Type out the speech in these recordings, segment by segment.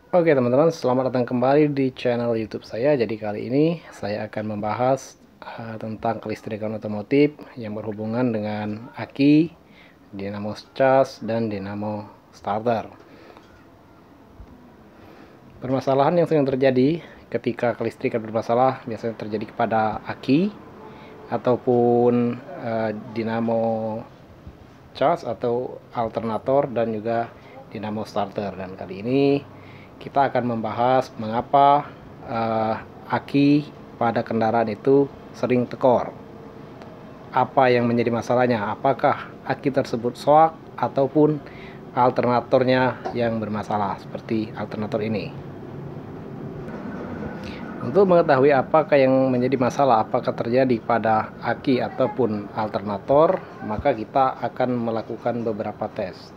Oke teman-teman, selamat datang kembali di channel YouTube saya. Jadi kali ini saya akan membahas tentang kelistrikan otomotif yang berhubungan dengan aki, dinamo cas, dan dinamo starter. Permasalahan yang sering terjadi ketika kelistrikan bermasalah biasanya terjadi kepada aki ataupun dinamo cas atau alternator dan juga dinamo starter. Dan kali ini kita akan membahas mengapa aki pada kendaraan itu sering tekor. Apa yang menjadi masalahnya? Apakah aki tersebut soak ataupun alternatornya yang bermasalah seperti alternator ini? Untuk mengetahui apakah yang menjadi masalah, apakah terjadi pada aki ataupun alternator, maka kita akan melakukan beberapa tes.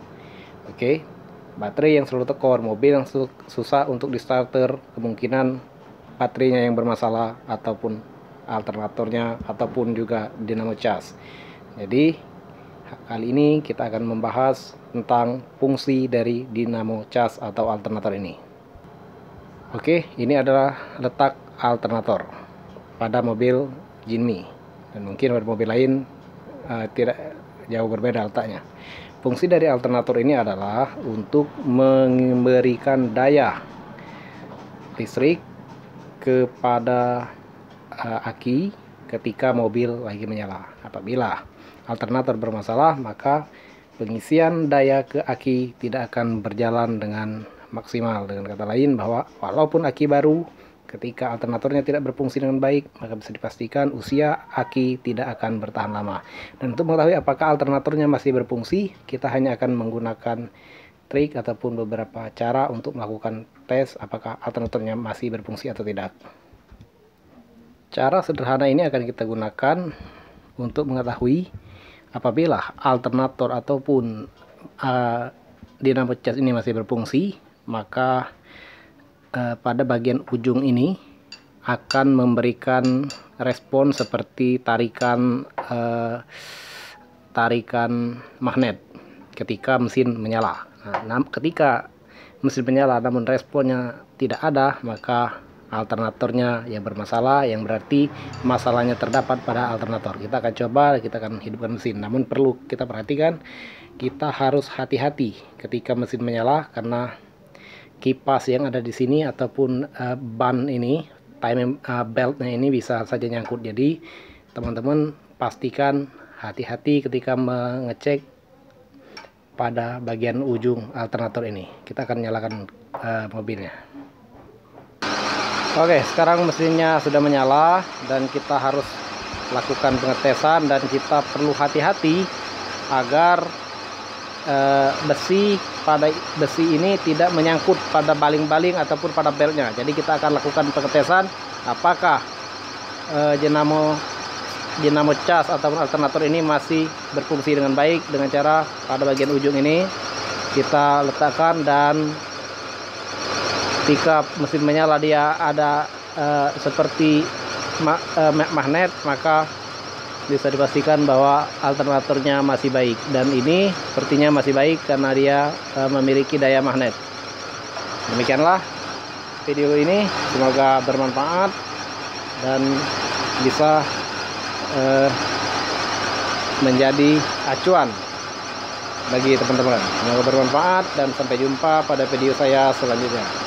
Oke, baterai yang selalu tekor, mobil yang susah untuk di starter, kemungkinan baterainya yang bermasalah ataupun alternatornya ataupun juga dinamo cas. Jadi kali ini kita akan membahas tentang fungsi dari dinamo cas atau alternator ini. Oke, ini adalah letak alternator pada mobil Jinmi, dan mungkin pada mobil lain tidak jauh berbeda letaknya. Fungsi dari alternator ini adalah untuk memberikan daya listrik kepada aki ketika mobil lagi menyala. Apabila alternator bermasalah, maka pengisian daya ke aki tidak akan berjalan dengan maksimal. Dengan kata lain, bahwa walaupun aki baru, ketika alternatornya tidak berfungsi dengan baik, maka bisa dipastikan usia aki tidak akan bertahan lama. Dan untuk mengetahui apakah alternatornya masih berfungsi, kita hanya akan menggunakan trik ataupun beberapa cara untuk melakukan tes apakah alternatornya masih berfungsi atau tidak. Cara sederhana ini akan kita gunakan untuk mengetahui apabila alternator ataupun dinamo cas ini masih berfungsi, maka pada bagian ujung ini akan memberikan respon seperti tarikan magnet ketika mesin menyala. Nah, ketika mesin menyala namun responnya tidak ada, maka alternatornya yang bermasalah, yang berarti masalahnya terdapat pada alternator. Kita akan coba, kita akan hidupkan mesin. Namun perlu kita perhatikan, kita harus hati-hati ketika mesin menyala, karena kipas yang ada di sini ataupun ban ini, time beltnya ini bisa saja nyangkut. Jadi teman-teman pastikan hati-hati ketika mengecek pada bagian ujung alternator ini. Kita akan nyalakan mobilnya. Oke, sekarang mesinnya sudah menyala dan kita harus lakukan pengetesan, dan kita perlu hati-hati agar besi ini tidak menyangkut pada baling-baling ataupun pada beltnya. Jadi kita akan lakukan pengetesan apakah dinamo cas ataupun alternator ini masih berfungsi dengan baik, dengan cara pada bagian ujung ini kita letakkan, dan ketika mesin menyala dia ada seperti magnet, maka bisa dipastikan bahwa alternatornya masih baik. Dan ini sepertinya masih baik karena dia memiliki daya magnet. Demikianlah video ini, semoga bermanfaat dan bisa menjadi acuan bagi teman-teman. Semoga bermanfaat dan sampai jumpa pada video saya selanjutnya.